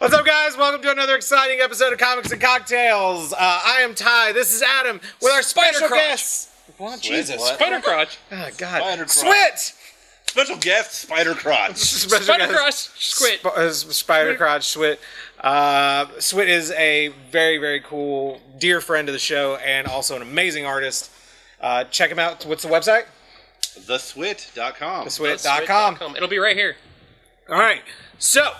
What's up, guys? Welcome to another exciting episode of Comics and Cocktails. I am Ty. This is Adam with our special guest. What? Jesus. What? Spider Crotch. Oh, God. Spider Crotch. SWITT! Special guest, Spider Crotch. Spider Crotch. Squid. Spider Crotch, SWITT. SWITT is a very, very cool, dear friend of the show and also an amazing artist. Check him out. What's the website? TheSWIT.com. TheSWIT.com. It'll be right here. All right. So,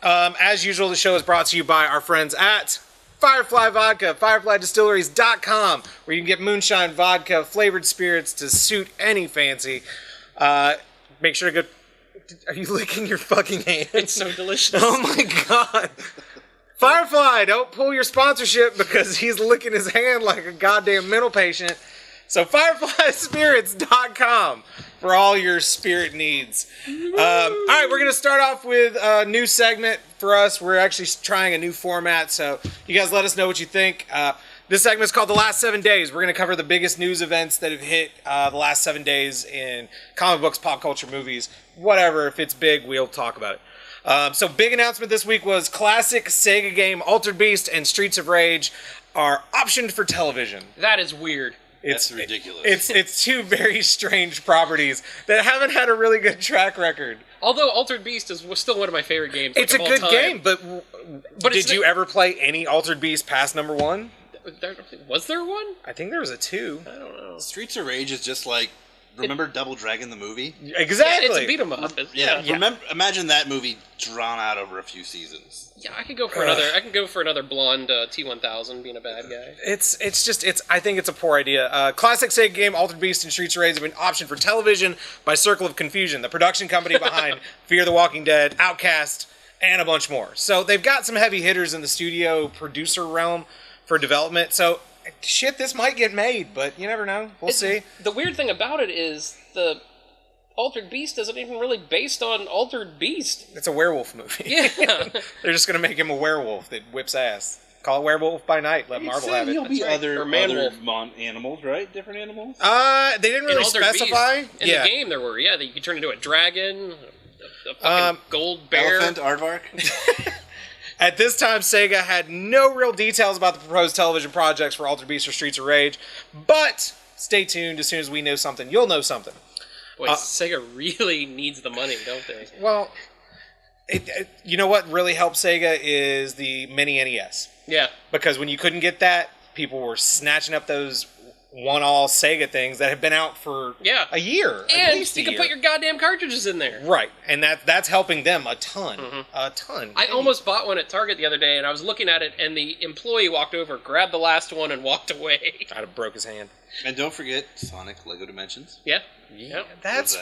as usual, the show is brought to you by our friends at Firefly Vodka, FireflyDistilleries.com, where you can get moonshine vodka, flavored spirits to suit any fancy. Make sure to go... Are you licking your fucking hand? It's so delicious. Oh my God. Firefly, don't pull your sponsorship because he's licking his hand like a goddamn mental patient. So FireflySpirits.com for all your spirit needs. All right, we're going to start off with a new segment for us. We're actually trying a new format, so you guys let us know what you think. This segment is called The Last 7 Days. We're going to cover the biggest news events that have hit the last 7 days in comic books, pop culture, movies, whatever. If it's big, we'll talk about it. So big announcement this week was classic Sega game Altered Beast and Streets of Rage are optioned for television. That is weird. That's ridiculous. It's two very strange properties that haven't had a really good track record. Although Altered Beast was still one of my favorite games. It's a good game, but did you ever play any Altered Beast past number 1? Was there one? I think there was a 2. I don't know. Streets of Rage is just like, remember Double Dragon the movie? Exactly. Yeah, it's a beat 'em up. Yeah. Imagine that movie drawn out over a few seasons. Yeah, I could go for another. I can go for another blonde T-1000 being a bad guy. I think it's a poor idea. Classic Sega game Altered Beast and Streets of Rage have been optioned for television by Circle of Confusion, the production company behind Fear the Walking Dead, Outcast, and a bunch more. So they've got some heavy hitters in the studio producer realm for development. So shit, this might get made, but you never know. We'll see. The weird thing about it is the Altered Beast isn't even really based on Altered Beast. It's a werewolf movie. Yeah. They're just going to make him a werewolf that whips ass. Call it Werewolf by Night. Let Marvel have it. He'll be right. other Or man-wolf. animals, right? Different animals? They didn't really In Altered specify. Beast, in the game there were, you could turn into a dragon, a fucking gold bear. Elephant, aardvark? At this time, Sega had no real details about the proposed television projects for Altered Beast or Streets of Rage, but stay tuned. As soon as we know something, you'll know something. Boy, Sega really needs the money, don't they? Well, you know what really helped Sega is the mini NES. Yeah. Because when you couldn't get that, people were snatching up those one-all Sega things that have been out for a year. And you can put your goddamn cartridges in there. Right, and that's helping them a ton. A ton. I almost bought one at Target the other day, and I was looking at it, and the employee walked over, grabbed the last one, and walked away. I'd have broke his hand. And don't forget Sonic Lego Dimensions. Yeah. That's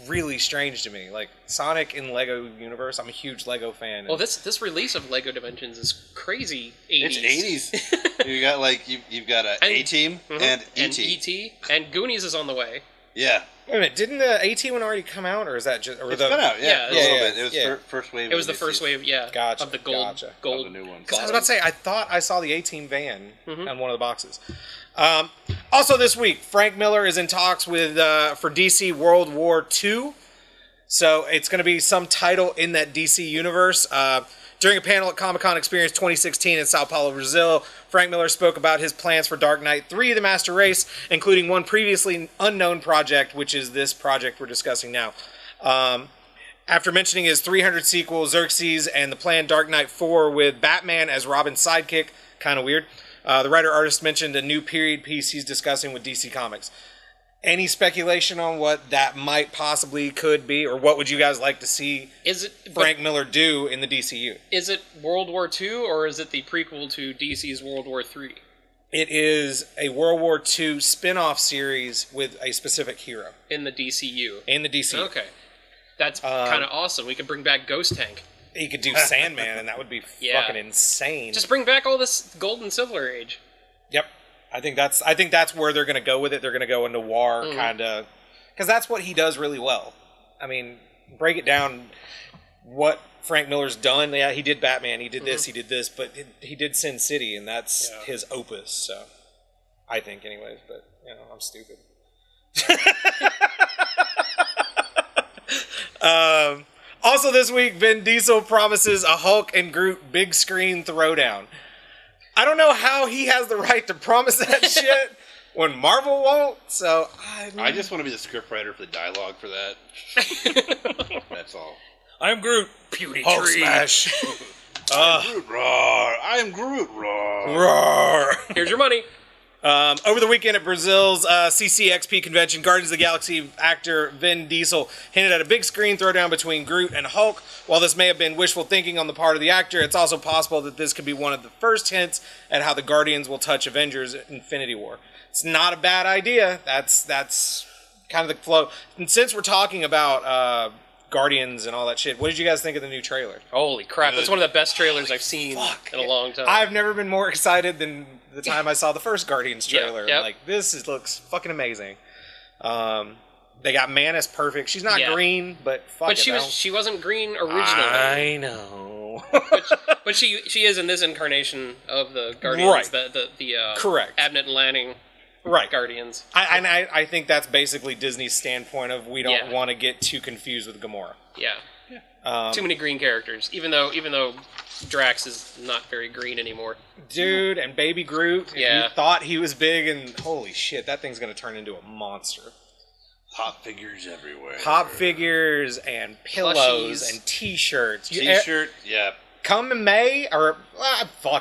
really strange to me. Like Sonic in Lego universe, I'm a huge Lego fan. Well, this release of Lego Dimensions is crazy 80s. It's 80s. You got you've got a A-Team and E.T. E.T. and Goonies is on the way. Yeah. Wait a minute, didn't the A-Team one already come out, or is that just? Or It's been out, Yeah, a little bit. It was first wave. It was the first wave, Gotcha, of the gold of the new one. Because I was about to say, I thought I saw the A-Team van on one of the boxes. Also this week, Frank Miller is in talks with for DC World War II. So it's going to be some title in that DC universe. During a panel at Comic-Con Experience 2016 in Sao Paulo, Brazil, Frank Miller spoke about his plans for Dark Knight 3: The Master Race, including one previously unknown project, which is this project we're discussing now. After mentioning his 300 sequel, Xerxes, and the planned Dark Knight 4 with Batman as Robin's sidekick, kind of weird, the writer-artist mentioned a new period piece he's discussing with DC Comics. Any speculation on what that might possibly could be, or what would you guys like to see Frank Miller do in the DCU? Is it World War II, or is it the prequel to DC's World War III? It is a World War II spin-off series with a specific hero. In the DCU? In the DCU. Okay. That's kind of awesome. We could bring back Ghost Tank. He could do Sandman, and that would be fucking insane. Just bring back all this Gold and Silver Age. Yep. I think that's where they're going to go with it. They're going to go into noir kind of, because that's what he does really well. I mean, break it down. What Frank Miller's done, yeah, he did Batman, he did this, but he did Sin City, and that's his opus. So, I think, anyways. But I'm stupid. Also this week, Vin Diesel promises a Hulk and Groot big screen throwdown. I don't know how he has the right to promise that shit when Marvel won't, so... I just want to be the scriptwriter for the dialogue for that. That's all. I'm Groot. Puny Hulk tree. smash. I'm Groot, roar. I'm Groot, roar. Roar. Here's your money. Over the weekend at Brazil's CCXP convention, Guardians of the Galaxy actor Vin Diesel hinted at a big screen throwdown between Groot and Hulk. While this may have been wishful thinking on the part of the actor, it's also possible that this could be one of the first hints at how the Guardians will touch Avengers Infinity War. It's not a bad idea. That's kind of the flow. And since we're talking about Guardians and all that shit, what did you guys think of the new trailer? Holy crap, that's one of the best trailers I've seen in a long time. I've never been more excited than the time I saw the first Guardians trailer. Yep. Like, looks fucking amazing. They got Mantis perfect. She's not green, but fuck it. But she wasn't green originally. I know. but she is in this incarnation of the Guardians, Right. the Correct. Abnett and Lanning Guardians. I think that's basically Disney's standpoint of we don't Yeah. want to get too confused with Gamora. Yeah. Too many green characters, even though Drax is not very green anymore. Dude, and Baby Groot, Yeah. you thought he was big, and holy shit, that thing's going to turn into a monster. Pop figures everywhere. Pop figures and pillows Plushies. and T-shirts. T-shirt, yeah. Come in May, or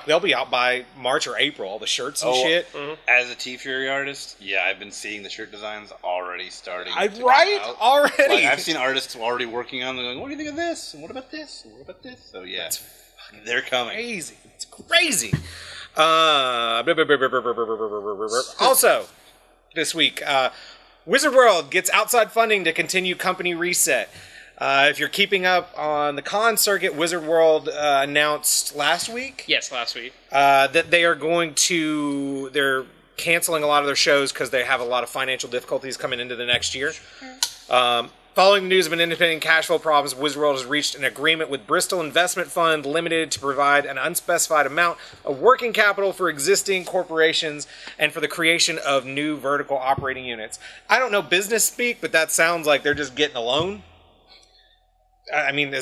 they'll be out by March or April. All the shirts and shit. Mm-hmm. As a T-Fury artist, yeah, I've been seeing the shirt designs already starting. to come Right? out. Already. Like, I've seen artists already working on them. Going, what do you think of this? And what about this? And what about this? So yeah, they're coming. Crazy. It's crazy. Also, this week, Wizard World gets outside funding to continue company reset. If you're keeping up on the con circuit, Wizard World announced last week. Yes, last week. That they are they're canceling a lot of their shows because they have a lot of financial difficulties coming into the next year. Following the news of an independent cash flow problems, Wizard World has reached an agreement with Bristol Investment Fund Limited to provide an unspecified amount of working capital for existing corporations and for the creation of new vertical operating units. I don't know business speak, but that sounds like they're just getting a loan. I mean,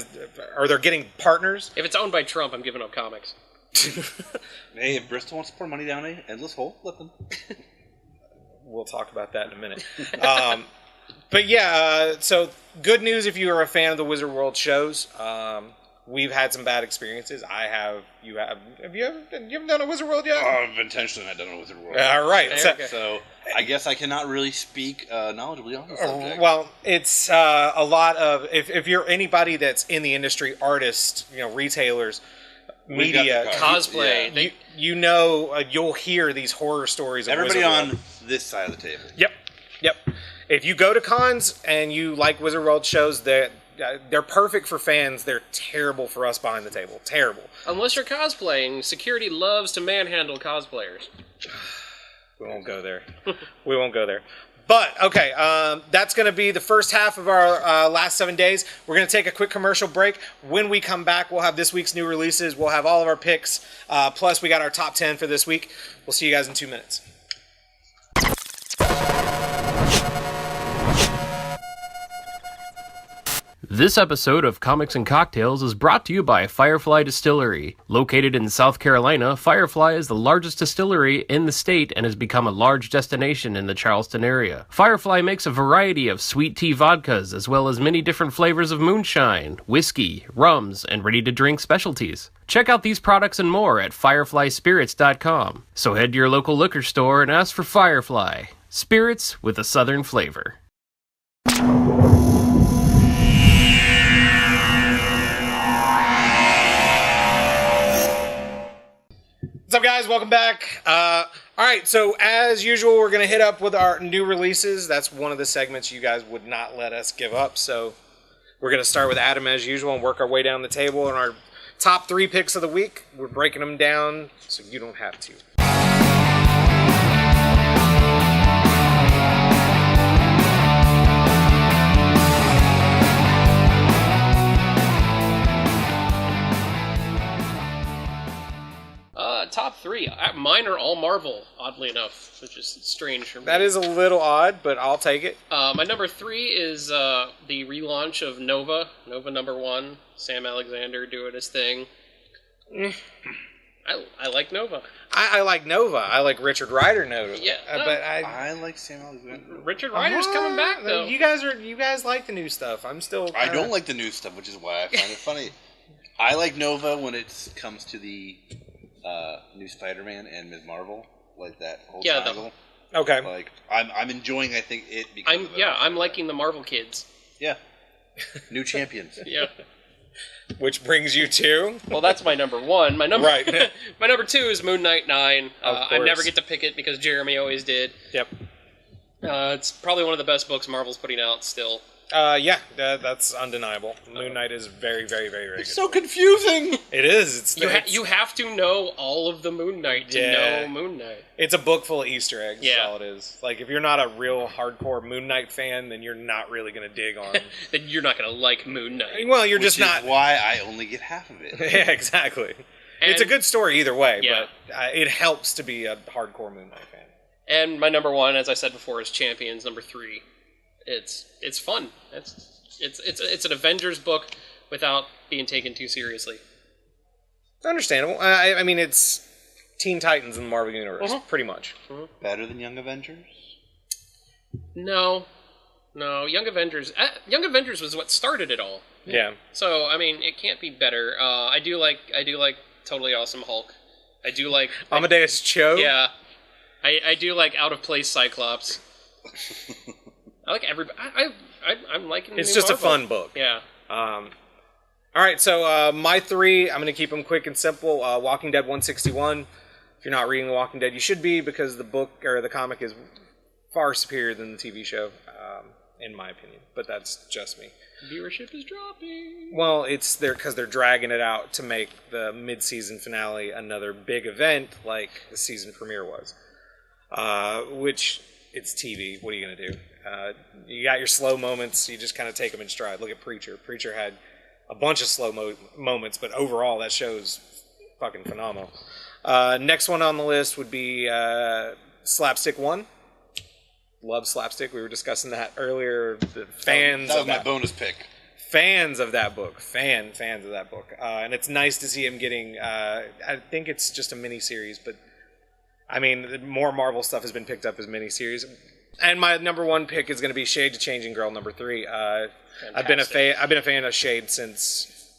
are they getting partners? If it's owned by Trump, I'm giving up comics. Hey, if Bristol wants to pour money down an endless hole, let them. We'll talk about that in a minute. But yeah, so good news if you are a fan of the Wizard World shows. We've had some bad experiences. I have. You have. Have you ever done a Wizard World yet? I've intentionally not done a Wizard World. All right. So I guess I cannot really speak knowledgeably on the subject. Well, it's a lot of if you're anybody that's in the industry, artists, retailers, media, cosplay. Yeah. You'll hear these horror stories. Of Everybody Wizard on World. this side of the table. Yep. If you go to cons and you like Wizard World shows, they're perfect for fans. They're terrible for us behind the table. Terrible. Unless you're cosplaying, security loves to manhandle cosplayers. We won't go there. We won't go there. But, okay, that's going to be the first half of our last 7 days. We're going to take a quick commercial break. When we come back, we'll have this week's new releases. We'll have all of our picks. Plus, we got our top 10 for this week. We'll see you guys in 2 minutes. This episode of Comics and Cocktails is brought to you by Firefly Distillery. Located in South Carolina, Firefly is the largest distillery in the state and has become a large destination in the Charleston area. Firefly makes a variety of sweet tea vodkas as well as many different flavors of moonshine, whiskey, rums, and ready-to-drink specialties. Check out these products and more at fireflyspirits.com. So head to your local liquor store and ask for Firefly, spirits with a southern flavor. What's up, guys? Welcome back. All right, so as usual, we're going to hit up with our new releases. That's one of the segments you guys would not let us give up. So we're going to start with Adam as usual and work our way down the table. And our top 3 picks of the week, we're breaking them down so you don't have to. Top top 3. Mine are all Marvel, oddly enough, which is strange for me. That is a little odd, but I'll take it. My number 3 is the relaunch of Nova number 1. Sam Alexander doing his thing. I like Nova. I like Nova. I like Richard Rider Nova. Yeah, but I like Sam Alexander. Richard Rider's coming back though. You guys like the new stuff. I'm still. I don't like the new stuff, which is why I find it funny. I like Nova when it comes to the new Spider-Man and Ms. Marvel, like that whole triangle. Okay. Like I'm enjoying. I think it. Because I'm liking the Marvel kids. Yeah. New champions. Yeah. Which brings you to? Well, that's my number 1. My number Right. My number 2 is Moon Knight 9. Of I never get to pick it because Jeremy always did. Yep. It's probably one of the best books Marvel's putting out still. Yeah, that's undeniable. Moon Knight is very, very, very, very It's good. so confusing. It is. You have to know all of the Moon Knight to know Moon Knight. It's a book full of Easter eggs. Yeah. Is all it is. Like, if you're not a real hardcore Moon Knight fan, then you're not really going to dig on. Then you're not going to like Moon Knight. Well, you're Which just not. Is why I only get half of it. Yeah, exactly. And it's a good story either way, Yeah. but it helps to be a hardcore Moon Knight fan. And my number 1, as I said before, is Champions number 3. It's fun. It's an Avengers book without being taken too seriously. Understandable. I mean, it's Teen Titans in the Marvel Universe, pretty much. Better than Young Avengers? No, Young Avengers was what started it all. Yeah. So I mean, it can't be better. I do like Totally Awesome Hulk. I do like Amadeus Cho. Yeah, I do like Out of Place Cyclops. I like everybody. I'm liking. It's new just Marvel. a fun book. Yeah. All right, so my 3, I'm going to keep them quick and simple. Walking Dead 161. If you're not reading The Walking Dead, you should be, because the book or the comic is far superior than the TV show, in my opinion. But that's just me. Viewership is dropping. Well, it's because they're dragging it out to make the mid-season finale another big event like the season premiere was. Which, it's TV. What are you going to do? You got your slow moments. You just kind of take them in stride. Look at Preacher. Preacher had a bunch of slow moments, but overall that show's fucking phenomenal. Next one on the list would be Slapstick 1. Love Slapstick. We were discussing that earlier. The fans that was of my that bonus pick. Fans of that book. Fans of that book. And it's nice to see him getting, I think it's just a mini-series, but I mean, more Marvel stuff has been picked up as mini-series. And my number 1 pick is going to be Shade to Changing Girl number 3. I've been a fan of Shade since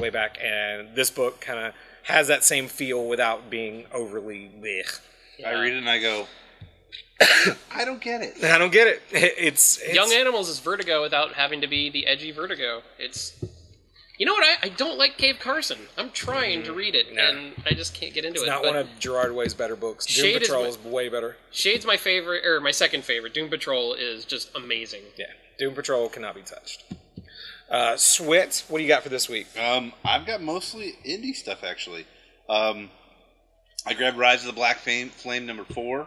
way back, and this book kind of has that same feel without being overly blech. Yeah. I read it and I go, I don't get it. I don't get it. It's Young Animals is Vertigo without having to be the edgy Vertigo. You know what? I don't like Cave Carson. I'm trying to read it, and I just can't get into it. It's not one of Gerard Way's better books. Doom Patrol is way better. Shade's my favorite, or my second favorite. Doom Patrol is just amazing. Yeah, Doom Patrol cannot be touched. SWITT, what do you got for this week? I've got mostly indie stuff, actually. I grabbed Rise of the Black Flame number 4.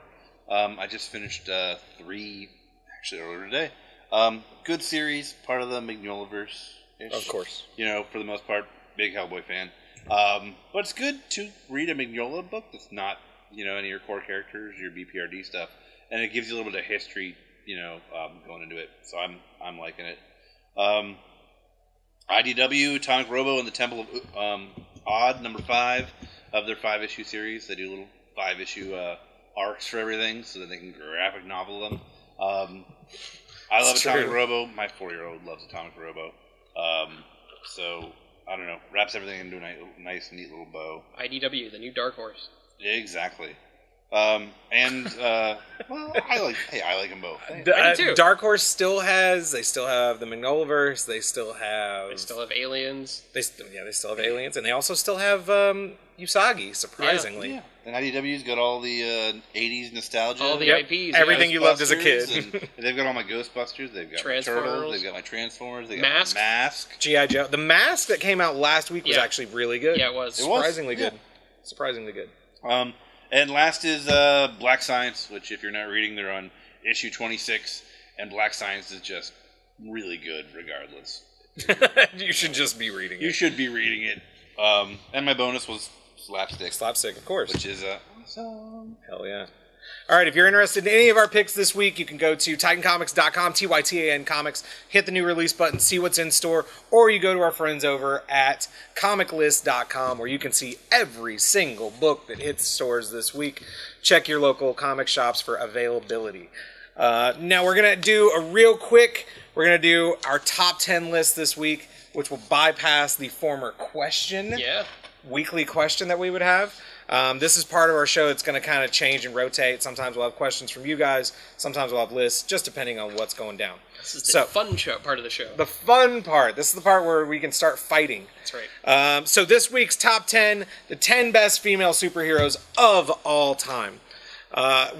I just finished 3, actually, earlier today. Good series, part of the Mignola-verse. Of course. You know, for the most part, big Hellboy fan. But it's good to read a Mignola book that's not, you know, any of your core characters, your BPRD stuff. And it gives you a little bit of history, you know, going into it. So I'm liking it. IDW, Atomic Robo, and the Temple of Odd, number 5 of their 5-issue series. They do little 5-issue arcs for everything so that they can graphic novel them. I love Atomic Robo. My 4-year-old loves Atomic Robo. So, I don't know. Wraps everything into a nice, neat little bow. IDW, the new Dark Horse. Exactly. Well, I like them both. I do too. Dark Horse still have the Magnolaverse. They still have aliens. They still have aliens, and they also still have Usagi. Surprisingly, yeah. And IDW's got all the 80s nostalgia, all the IPs, everything you loved as a kid. And they've got all my Ghostbusters. They've got my Turtles. They've got my Transformers. They got Mask. my Mask. G.I. Joe. The Mask that came out last week was actually really good. Yeah, it was surprisingly good. Surprisingly good. And last is Black Science, which if you're not reading, they're on issue 26, and Black Science is just really good regardless. You should just be reading it. You should be reading it. And my bonus was slapstick. Slapstick, of course. Which is awesome. Hell yeah. All right, if you're interested in any of our picks this week, you can go to titancomics.com, TYTAN Comics, hit the new release button, see what's in store, or you go to our friends over at comiclist.com where you can see every single book that hits stores this week. Check your local comic shops for availability. Now we're going to do we're going to do our top 10 list this week, which will bypass the former weekly question that we would have. This is part of our show. It's going to kind of change and rotate. Sometimes we'll have questions from you guys. Sometimes we'll have lists, just depending on what's going down. This is the fun part of the show. The fun part. This is the part where we can start fighting. That's right. So this week's top 10, the 10 best female superheroes of all time.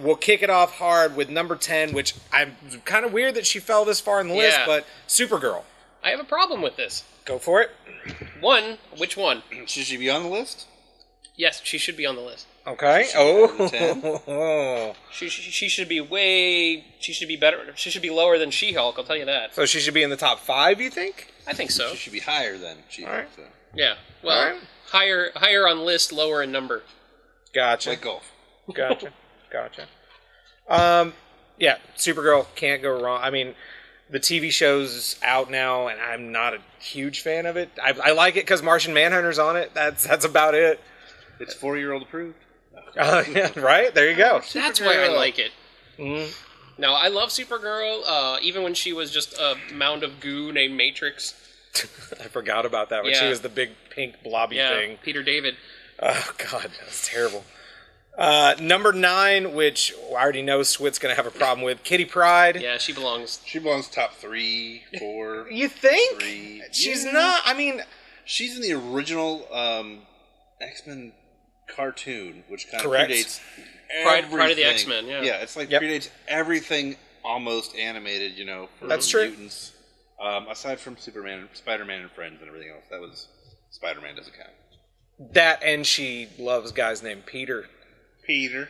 We'll kick it off hard with number 10, which I'm kind of weird that she fell this far in the list, but Supergirl. I have a problem with this. Go for it. Which one? Should she be on the list? Yes, she should be on the list. Okay. She should be she should be better. She should be lower than She-Hulk, I'll tell you that. So she should be in the top 5, you think? I think so. She should be higher than She-Hulk. All right. So. Yeah. Well, higher on list, lower in number. Gotcha. Like golf. Gotcha. Yeah, Supergirl, can't go wrong. I mean, the TV show's out now, and I'm not a huge fan of it. I like it because Martian Manhunter's on it. That's about it. It's 4-year-old approved. Yeah, right? There you go. That's why I like it. Mm-hmm. No, I love Supergirl, even when she was just a mound of goo named Matrix. I forgot about that when she was the big pink blobby thing. Peter David. Oh, God, that's terrible. Number 9, which I already know Swit's going to have a problem with, Kitty Pryde. Yeah, she belongs. She belongs top 3, 4. You think? 3. She's not. I mean, she's in the original X-Men cartoon, which kind of Correct. predates Pride of the X-Men. Yeah, yeah, it's like predates everything almost animated. For That's true. Mutants. Aside from Superman, Spider-Man, and Friends, and everything else, that was Spider-Man doesn't count. That and she loves guys named Peter. Peter.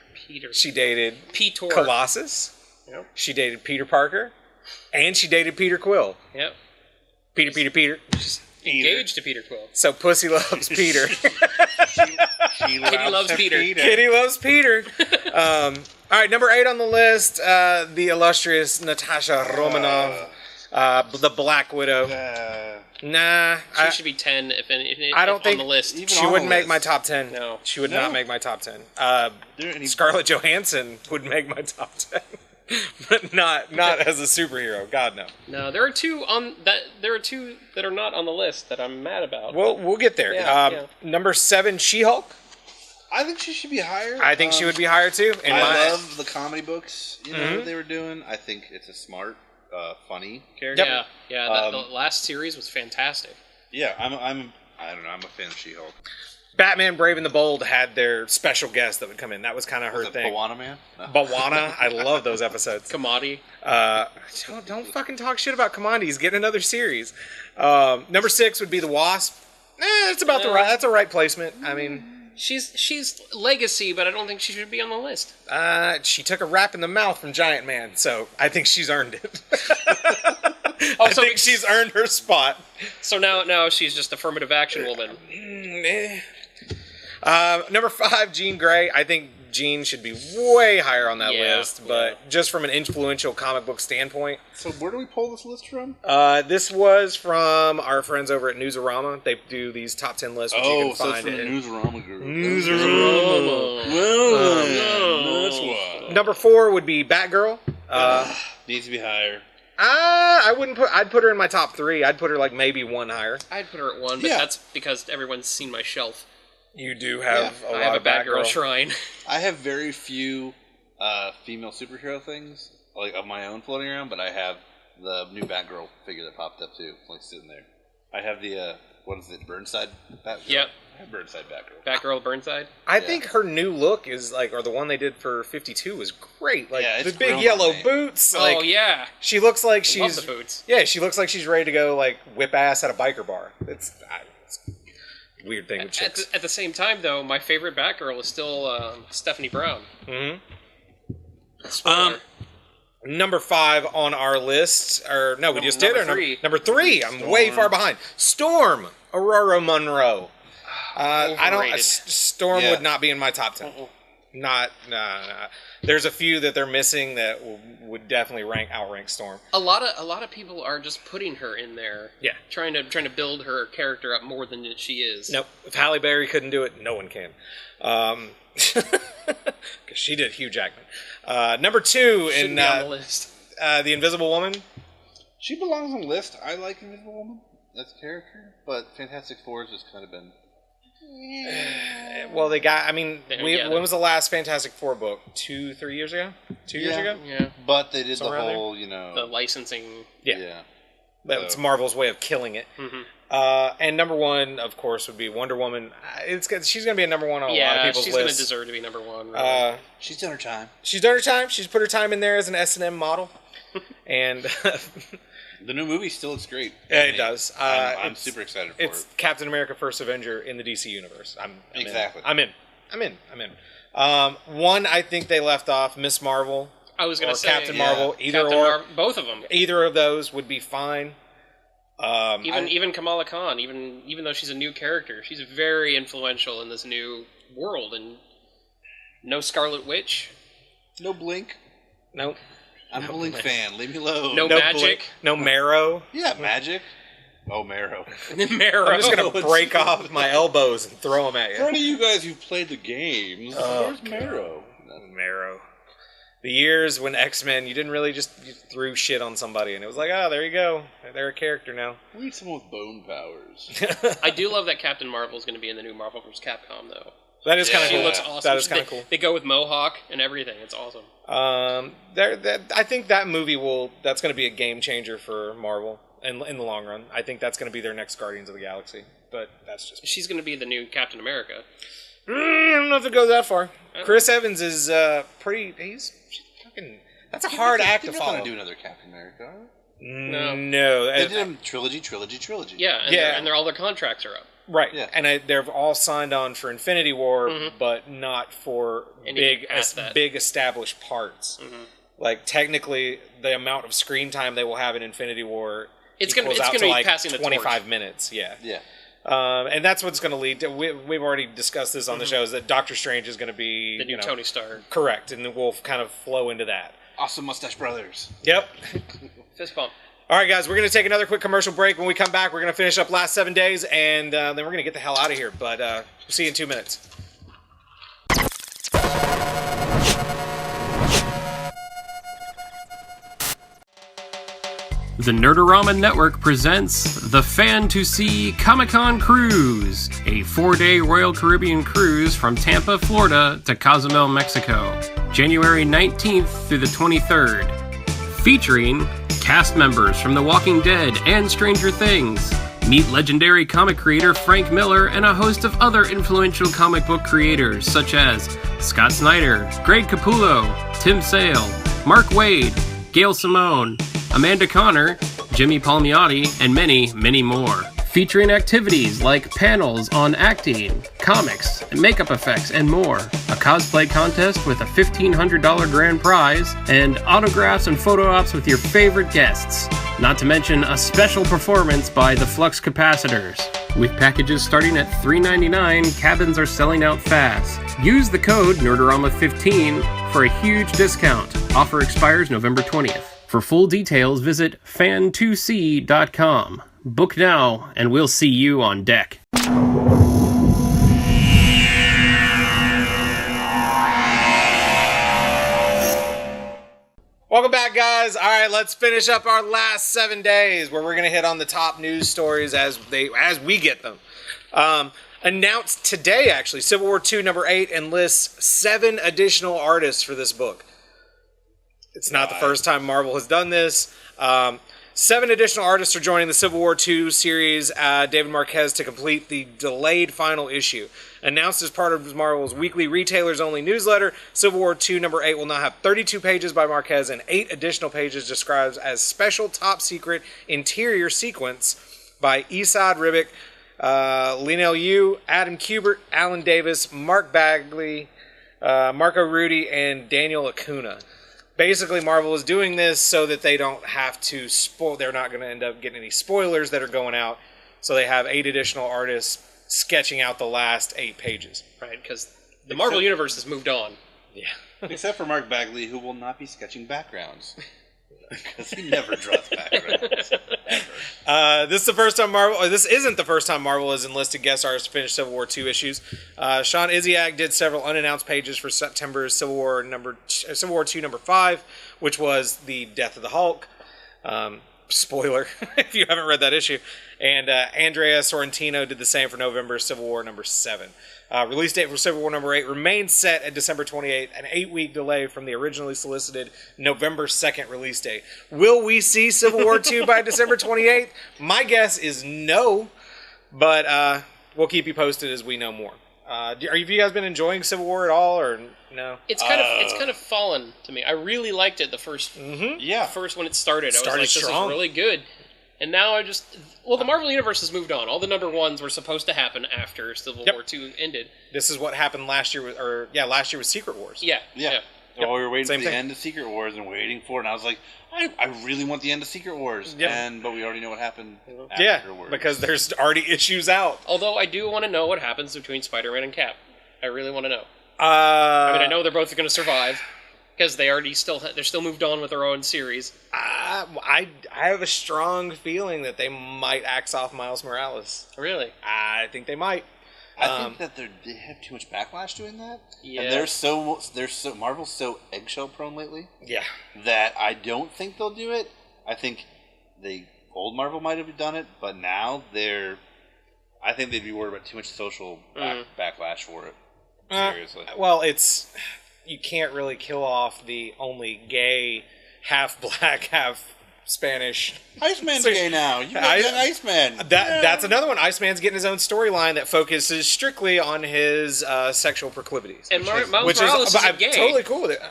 She dated Peter Colossus. Yep. She dated Peter Parker. And she dated Peter Quill. Yep. Peter. Engaged to Peter Quill. So Pussy loves Peter. Kitty loves Peter. Kitty loves Peter. All right, number 8 on the list, the illustrious Natasha Romanoff, the Black Widow. Nah. She should be 10 if I don't think on the list. She wouldn't make my top 10. No. She would not make my top 10. Scarlett Johansson would make my top 10. But not as a superhero. God, no. No, there are two that are not on the list that I'm mad about. Well, we'll get there. Yeah. Number 7, She-Hulk. I think she should be higher. I think she would be higher too. I love the comedy books. That they were doing. I think it's a smart, funny character. Yeah. The last series was fantastic. Yeah, I don't know. I'm a fan of She-Hulk. Batman Brave and the Bold had their special guest that would come in. That was kind of her thing. Bawana Man? No. Bawana. I love those episodes. Kamadi. Don't fucking talk shit about Kamadi. He's getting another series. Number 6 would be the Wasp. It's about that's a right placement. I mean, she's legacy, but I don't think she should be on the list. She took a rap in the mouth from Giant Man, so I think she's earned it. I think she's earned her spot. So now she's just affirmative action woman. Number 5, Jean Grey. I think Jean should be way higher on that list, but just from an influential comic book standpoint. So where do we pull this list from? This was from our friends over at Nerd-O-Rama. They do these top 10 lists, which you can find. So it's from the Nerd-O-Rama group. Nerd-O-Rama. Well, that's why. Number 4 would be Batgirl. Needs to be higher. I'd put her in my top 3. I'd put her like maybe 1 higher. I'd put her at 1, but that's because everyone's seen my shelf. You do have a lot I have of a Batgirl shrine. I have very few female superhero things like of my own floating around, but I have the new Batgirl figure that popped up too, like sitting there. I have the what is it, Burnside Batgirl? Yep. I have Burnside Batgirl. Batgirl Burnside. I think her new look is or the one they did for 52 was great. Like the big yellow boots. Oh yeah. She looks like she's love the boots. Yeah, she looks like she's ready to go like whip ass at a biker bar. It's a weird thing with chicks. At the same time, though, my favorite Batgirl is still Stephanie Brown. Mm-hmm. Number 5 on our list, or no, we just did. Number 3. Number 3. I'm way far behind. Storm, Aurora Monroe. I don't. Overrated. Storm Yeah. would not be in my top 10. Not. Nah. There's a few that they're missing that would definitely outrank Storm. A lot of people are just putting her in there. Yeah. Trying to build her character up more than she is. Nope. If Halle Berry couldn't do it, no one can. Because she did Hugh Jackman. Number 2 Shouldn't in be on the list. The Invisible Woman. She belongs on the list. I like Invisible Woman as a character, but Fantastic Four has just kind of been... Well, they got. I mean, Yeah, when was the last Fantastic Four book? 2-3 years ago? 2 years ago? Yeah. But they did Somewhere the around whole, The licensing. Yeah. That's Marvel's way of killing it. Mm-hmm. And number 1, of course, would be Wonder Woman. She's going to be a number 1 on a lot of people's she's going to lists. deserve to be number 1. Really. She's done her time. She's done her time. She's put her time in there as an S&M model. And The new movie still looks great. yeah, it does. I'm super excited for It's it. Captain America: First Avenger in the DC universe. I'm Exactly. In. I'm in. One, I think they left off Miss Marvel. I was going or to say Captain Marvel. both of them. Either of those would be fine. Even Kamala Khan, even though she's a new character, she's very influential in this new world. And no Scarlet Witch, No Blink. Nope. I'm a Blink fan. Leave me alone. no Magic, No Marrow. Yeah, Magic. Oh, Marrow. Marrow. I'm just going to break off my elbows and throw them at For you. any of you guys who've played the games, where's Marrow? Marrow. The years when X-Men, you didn't really you threw shit on somebody, and it was like, oh, there you go. They're a character now. We need someone with bone powers. I do love that Captain Marvel is going to be in the new Marvel vs. Capcom, though. That is kind of She cool. looks awesome. That is kind of cool. They go with Mohawk and everything. It's awesome. I think that movie that's going to be a game changer for Marvel in the long run. I think that's going to be their next Guardians of the Galaxy. But that's just... She's going to be the new Captain America. I don't know if it goes that far. Chris Evans is she's fucking... That's a hard act to They're not follow. going to do another Captain America. No. They did them trilogy. Yeah, and all their contracts are up. Right, Yeah. and they're all signed on for Infinity War, but not for Anything past that. big established parts. Like, technically, the amount of screen time they will have in Infinity War equals out to be like passing the 25 torch. minutes. Yeah. Yeah. And that's what's going to lead to. We've already discussed this on the show. Is that Doctor Strange is going to be The new Tony Stark. Correct, and then we'll kind of flow into that. Awesome Mustache Brothers. Yep. Fist bump. All right, guys, we're going to take another quick commercial break. When we come back, we're going to finish up last 7 days, and then we're going to get the hell out of here. But we'll see you in 2 minutes. The Nerd-O-Rama Network presents the Fan-to-See Comic-Con Cruise, a 4-day Royal Caribbean cruise from Tampa, Florida to Cozumel, Mexico, January 19th through the 23rd, featuring cast members from The Walking Dead and Stranger Things. Meet legendary comic creator Frank Miller and a host of other influential comic book creators such as Scott Snyder, Greg Capullo, Tim Sale, Mark Waid, Gail Simone, Amanda Connor, Jimmy Palmiotti, and many, many more. Featuring activities like panels on acting, comics, makeup effects, and more. A cosplay contest with a $1,500 grand prize, and autographs and photo ops with your favorite guests. Not to mention a special performance by the Flux Capacitors. With packages starting at $3.99, cabins are selling out fast. Use the code Nerd-O-Rama15 for a huge discount. Offer expires November 20th. For full details, visit fan2c.com. Book now, and we'll see you on deck. Welcome back, guys. All right, let's finish up our last 7 days, where we're going to hit on the top news stories as we get them. Announced today, actually, Civil War II number 8 enlists 7 additional artists for this book. It's not the first time Marvel has done this. 7 additional artists are joining the Civil War II series, David Marquez, to complete the delayed final issue. Announced as part of Marvel's weekly retailers-only newsletter, Civil War II number 8 will now have 32 pages by Marquez and 8 additional pages described as special top-secret interior sequence by Esad Ribic, Lionel Yu, Adam Kubert, Alan Davis, Mark Bagley, Marco Rudy, and Daniel Acuna. Basically, Marvel is doing this so that they don't have to spoil. They're not going to end up getting any spoilers that are going out. So they have 8 additional artists sketching out the last 8 pages. Right, because the Marvel Universe has moved on. Yeah. Except for Mark Bagley, who will not be sketching backgrounds. Because he never draws backgrounds. Ever. This is the first time Marvel, or this isn't the first time Marvel has enlisted guest artists to finish Civil War 2 issues. Sean Iziak did several unannounced pages for September's Civil War 2 number 5, which was the death of the Hulk. Spoiler, if you haven't read that issue. And Andrea Sorrentino did the same for November Civil War number 7. Release date for Civil War number 8 remains set at December 28th, an 8-week delay from the originally solicited November 2nd release date. Will we see Civil War 2 by December 28th? My guess is no, but we'll keep you posted as we know more. Have you guys been enjoying Civil War at all, or no? It's kind of fallen to me. I really liked it the first when it started. I was like, this is really good. And now the Marvel Universe has moved on. All the number ones were supposed to happen after Civil War 2 ended. This is what happened last year last year with Secret Wars. Yeah. Well, we were waiting for the end of Secret Wars and waiting for it, and I was like, I really want the end of Secret Wars. But we already know what happened afterwards. Because there's already issues out. Although I do want to know what happens between Spider-Man and Cap. I really want to know. I know they're both going to survive. Because they're still moved on with their own series. I have a strong feeling that they might axe off Miles Morales. Really? I think they might. I think that they have too much backlash doing that. Yeah. And Marvel's so eggshell prone lately. Yeah. That I don't think they'll do it. I think old Marvel might have done it, but now I think they'd be worried about too much social backlash for it. Seriously. Well, you can't really kill off the only gay, half black, half Spanish. Iceman's gay now. You got an Iceman. That's another one. Iceman's getting his own storyline that focuses strictly on his sexual proclivities. And Miles Morales is gay. I'm totally cool with it.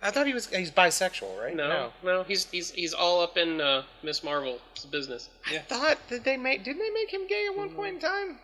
I thought he's bisexual, right? No. He's all up in Miss Marvel's business. I thought didn't they make him gay at one point in time?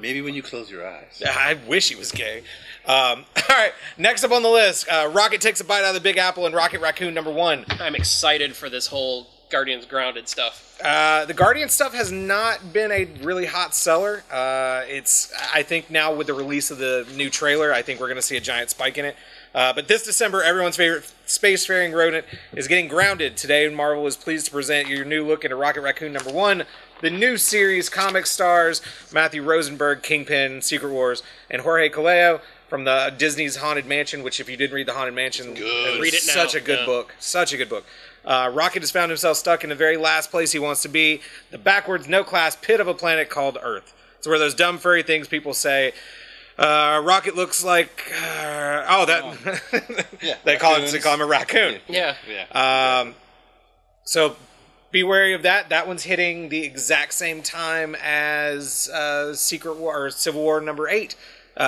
Maybe when you close your eyes. I wish he was gay. All right, next up on the list, Rocket takes a bite out of the Big Apple and Rocket Raccoon number 1. I'm excited for this whole Guardians Grounded stuff. The Guardian stuff has not been a really hot seller. I think now with the release of the new trailer, I think we're going to see a giant spike in it. But this December, everyone's favorite spacefaring rodent is getting grounded. Today, Marvel is pleased to present your new look into Rocket Raccoon number 1. The new series comic stars Matthew Rosenberg, Kingpin, Secret Wars, and Jorge Caleo from the Disney's Haunted Mansion, which if you didn't read The Haunted Mansion, read it now. Such a good book. Such a good book. Rocket has found himself stuck in the very last place he wants to be, the backwards, no-class pit of a planet called Earth. It's where those dumb furry things people say, Rocket looks like... they call him a raccoon. Yeah. So be wary of that. That one's hitting the exact same time as Secret War or Civil War number 8,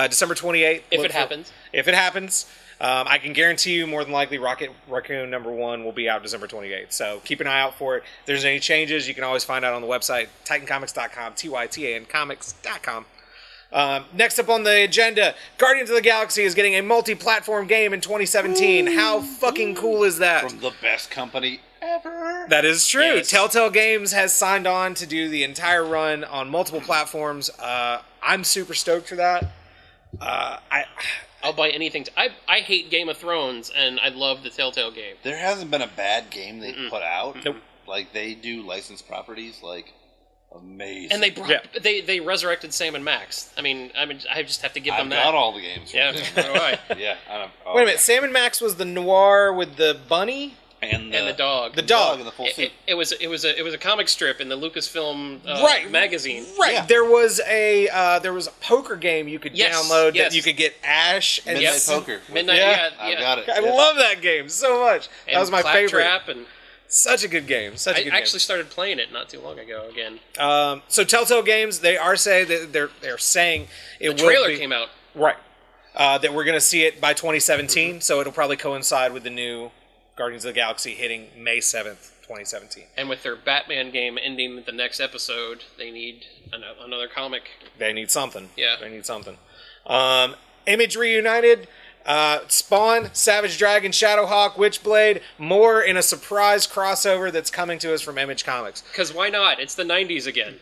December 28th. If it happens. If it happens. I can guarantee you more than likely Rocket Raccoon number 1 will be out December 28th. So keep an eye out for it. If there's any changes, you can always find out on the website, titancomics.com, TYTANcomics.com. Next up on the agenda, Guardians of the Galaxy is getting a multi-platform game in 2017. How fucking cool is that? From the best company ever. That is true. Yes. Telltale Games has signed on to do the entire run on multiple platforms. I'm super stoked for that. I'll buy anything. I hate Game of Thrones, and I love the Telltale game. There hasn't been a bad game they put out. Nope. Like, they do licensed properties, like, amazing. And they resurrected Sam and Max. I just have to give them that. I've got all the games. Yeah, so do I. Yeah. Wait a minute, Sam and Max was the noir with the bunny? And the dog. The dog. And the full suit. It was a comic strip in the Lucasfilm magazine. Right. Yeah. There was a poker game you could download that you could get Ash and Midnight Poker. Midnight. Yeah. I've got it. I love that game so much. And that was my favorite. Claptrap and Such a good game. I actually started playing it not too long ago again. So Telltale Games, they are saying that they're saying the trailer came out. Right. That we're going to see it by 2017, so it'll probably coincide with the new Guardians of the Galaxy hitting May 7th, 2017. And with their Batman game ending with the next episode, they need another comic. They need something. Yeah. They need something. Image Reunited, Spawn, Savage Dragon, Shadowhawk, Witchblade, more in a surprise crossover that's coming to us from Image Comics. Because why not? It's the 90s again.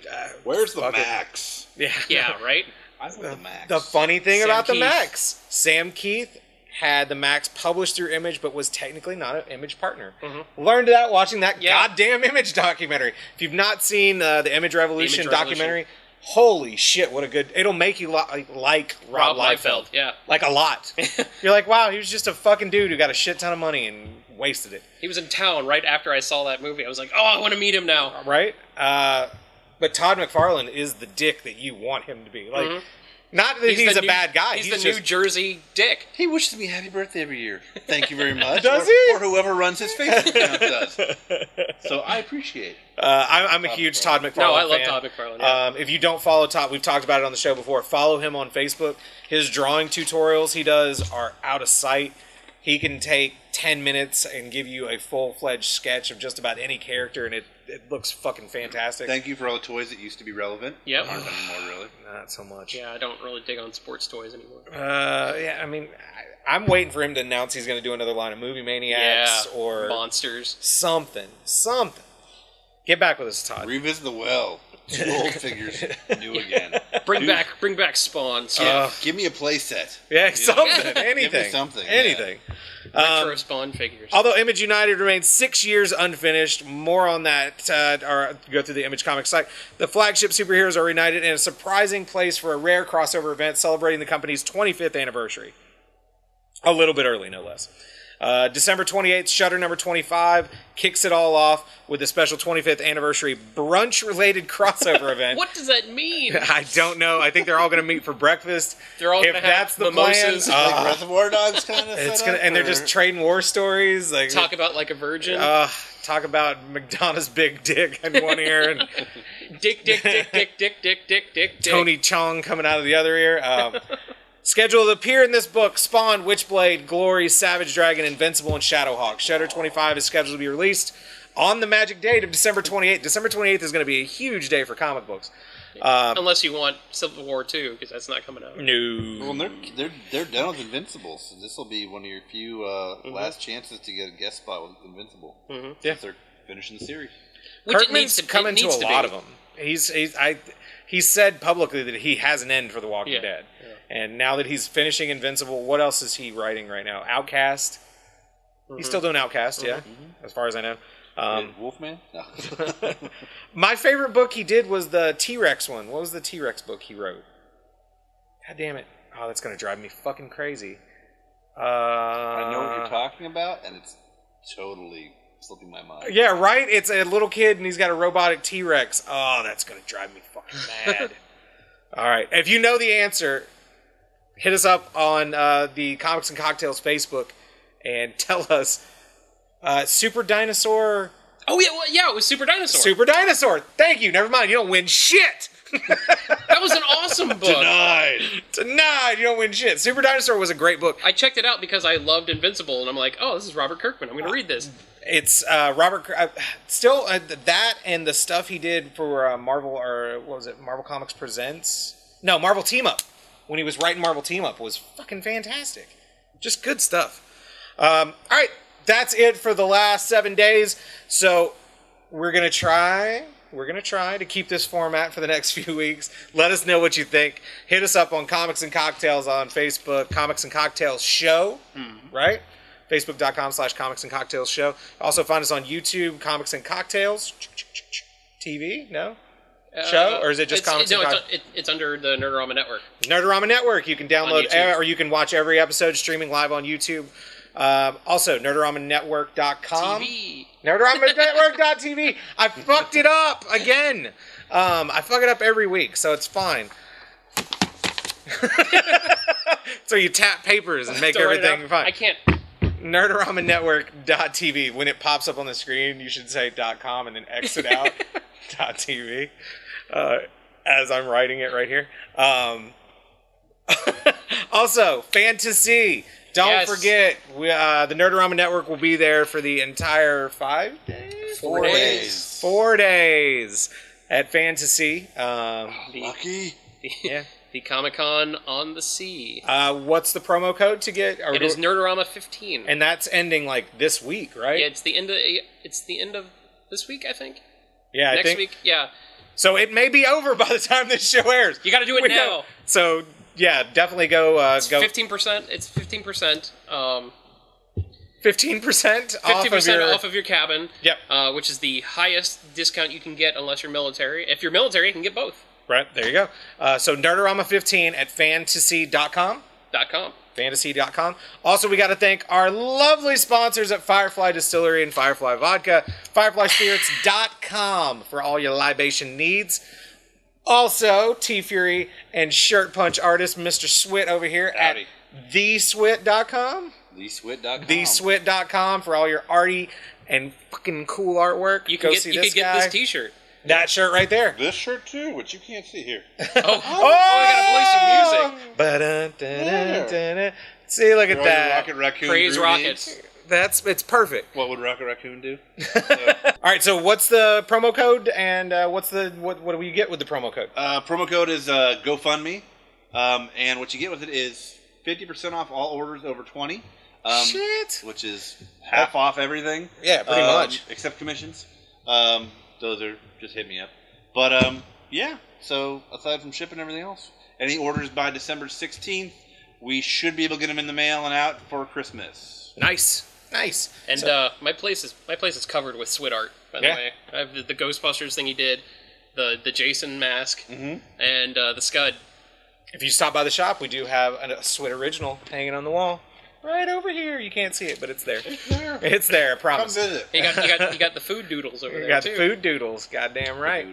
Where's the Max? Yeah. Yeah, right? I want the Max. The funny thing Sam about the Keith. Max, Sam Keith had the Max published through Image, but was technically not an Image partner. Learned that watching that goddamn Image documentary. If you've not seen the Image Revolution documentary, holy shit, what a good... It'll make you like Rob Liefeld. Yeah. Like a lot. You're like, wow, he was just a fucking dude who got a shit ton of money and wasted it. He was in town right after I saw that movie. I was like, oh, I want to meet him now. Right? But Todd McFarlane is the dick that you want him to be. Like... Not that he's a bad guy. He's the New Jersey dick. He wishes me happy birthday every year. Thank you very much. Does he? Or whoever runs his Facebook account does. So I appreciate it. I'm a huge Todd McFarlane fan. No, I love Todd McFarlane. Yeah. If you don't follow Todd, we've talked about it on the show before, follow him on Facebook. His drawing tutorials he does are out of sight. He can take 10 minutes and give you a full-fledged sketch of just about any character, and it looks fucking fantastic. Thank you for all the toys that used to be relevant. Yep. Aren't anymore, really. Not so much. Yeah, I don't really dig on sports toys anymore. Yeah, I mean, I'm waiting for him to announce he's going to do another line of Movie Maniacs or... Monsters. Something. Get back with us, Todd. Revisit the well. 2 old figures, new again. Bring back Spawn. Give me a play set. Yeah, something. Give Anything. me something. Anything. Retro Spawn figures. Although Image United remains 6 years unfinished, more on that, or go through the Image Comics site. The flagship superheroes are reunited in a surprising place for a rare crossover event celebrating the company's 25th anniversary. A little bit early, no less. December 28th, Shudder number 25 kicks it all off with a special 25th anniversary brunch-related crossover event. What does that mean? I don't know. I think they're all going to meet for breakfast. They're all going to have mimosas. Like Reservoir Dogs kind of And they're just trading war stories. Like talk about like a virgin. Talk about McDonough's big dick in one ear and dick. Tony Chong coming out of the other ear. Scheduled to appear in this book: Spawn, Witchblade, Glory, Savage Dragon, Invincible, and Shadowhawk. Shudder 25 is scheduled to be released on the magic date of December 28th. December 28th is going to be a huge day for comic books. Unless you want Civil War 2, because that's not coming out. No. Well, they're done with Invincible, so this will be one of your few last chances to get a guest spot with Invincible. Yeah. Since they're finishing the series. Kirkman's coming to a lot of them. He said publicly that he has an end for The Walking Dead. Yeah. And now that he's finishing Invincible, what else is he writing right now? Outcast? He's still doing Outcast, as far as I know. Wolfman? No. My favorite book he did was the T-Rex one. What was the T-Rex book he wrote? God damn it. Oh, that's going to drive me fucking crazy. I know what you're talking about, and it's totally slipping my mind. Yeah, right? It's a little kid, and he's got a robotic T-Rex. Oh, that's going to drive me fucking mad. All right. If you know the answer, hit us up on the Comics and Cocktails Facebook and tell us. Super Dinosaur. Oh, yeah, it was Super Dinosaur. Super Dinosaur. Thank you. Never mind. You don't win shit. That was an awesome book. Denied. You don't win shit. Super Dinosaur was a great book. I checked it out because I loved Invincible, and I'm like, oh, this is Robert Kirkman. I'm going to read this. It's Robert. Still, that and the stuff he did for Marvel, or what was it? Marvel Comics Presents? No, Marvel Team Up. When he was writing Marvel Team Up was fucking fantastic. Just good stuff. All right. That's it for the last 7 days. So we're gonna try to keep this format for the next few weeks. Let us know what you think. Hit us up on Comics and Cocktails on Facebook, Comics and Cocktails Show, right? Facebook.com/Comics and Cocktails Show. Also find us on YouTube, Comics and Cocktails TV. No. Show, or is it just Comics and Cocktails? It's under the Nerd-O-Rama Network. Nerd-O-Rama Network. You can download, or you can watch every episode streaming live on YouTube. Also, Nerd-O-Rama-Network.com. TV. Nerd-O-Rama-Network.tv. I fucked it up again. I fuck it up every week, so it's fine. So you tap papers and make everything fine. I can't. Nerd-O-Rama-Network.tv. When it pops up on the screen, you should say .com and then exit out .tv. As I'm writing it right here. Also, Fantasy. Don't forget, the Nerd-O-Rama Network will be there for the entire 5 days? 4 days. 4 days at Fantasy. Lucky. Yeah. the Comic-Con on the Sea. What's the promo code to get? It is Nerd-O-Rama 15. And that's ending like this week, right? Yeah, it's the end of this week, I think. Yeah, Next week, yeah. So it may be over by the time this show airs. You got to do it now. So yeah, definitely go. It's 15%. It's 15%. 15% off of your cabin. Yep. Which is the highest discount you can get unless you're military. If you're military, you can get both. Right, there you go. So Nerd-O-Rama 15 at fantasy.com. Fantasy.com. Also, we got to thank our lovely sponsors at Firefly Distillery and Firefly Vodka. FireflySpirits.com for all your libation needs. Also, T-Fury and Shirt Punch artist Mr. Swit over here at TheSwit.com. TheSwit.com. TheSwit.com for all your arty and fucking cool artwork. You can get this T-shirt. That shirt right there. This shirt too, which you can't see here. I gotta play some music. See, look at that. Rocket Raccoon. Praise Rocket. It's perfect. What would Rocket Raccoon do? All right, so what's the promo code, and what do we get with the promo code? Promo code is GoFundMe, and what you get with it is 50% off all orders over 20. Shit. Which is half off everything. Yeah, pretty much. Except commissions. Those are just hit me up. But yeah, so aside from shipping and everything else, any orders by December 16th, we should be able to get them in the mail and out for Christmas. Nice. And my place is covered with SWIT art, by the way. I have the Ghostbusters thing he did, the Jason mask, and the Scud. If you stop by the shop, we do have a SWIT original hanging on the wall. Right over here. You can't see it, but it's there. It's there, I promise. Come visit. You got the food doodles over there, You got too. the food doodles. Goddamn right.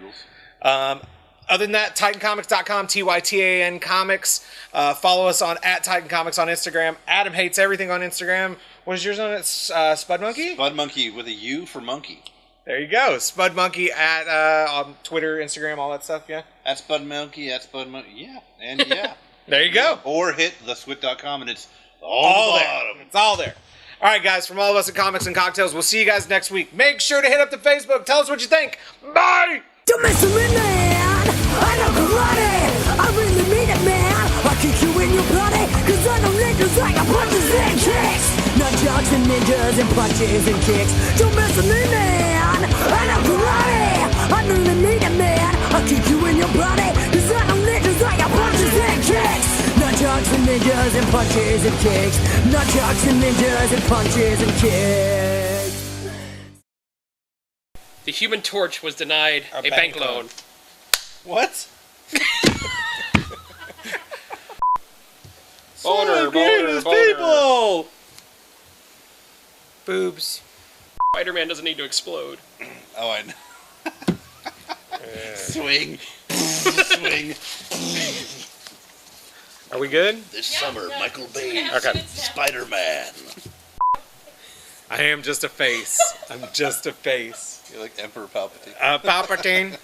Other than that, TitanComics.com, TYTAN Comics. Follow us on @TitanComics on Instagram. Adam hates everything on Instagram. What is yours on it? Spud Monkey? Spud Monkey with a U for monkey. There you go. Spud Monkey at on Twitter, Instagram, all that stuff, yeah? At Spud Monkey, yeah. And yeah. There you go. Or hit theswit.com and it's all the bottom. It's all there. All right, guys, from all of us at Comics and Cocktails, we'll see you guys next week. Make sure to hit up the Facebook. Tell us what you think. Bye! Don't mess with me, man. I know karate. I really mean it, man. I'll kick you in your body, cause I know ninjas like a punches and kicks. Nunchucks and ninjas and punches and kicks. Don't mess with me, man. I know karate. I really mean it, man. I'll kick you in your body, cause I know ninjas like a punches and kicks. Nunchucks and ninjas and punches and kicks. Nunchucks and ninjas and punches and kicks. The Human Torch was denied a bank loan. What? Boner, people! Boobs. Spider-Man doesn't need to explode. Oh, I know. Swing. Swing. Are we good? This summer, Michael Bay. Okay. Spider-Man. I am just a face. I'm just a face. You're like Emperor Palpatine. Palpatine.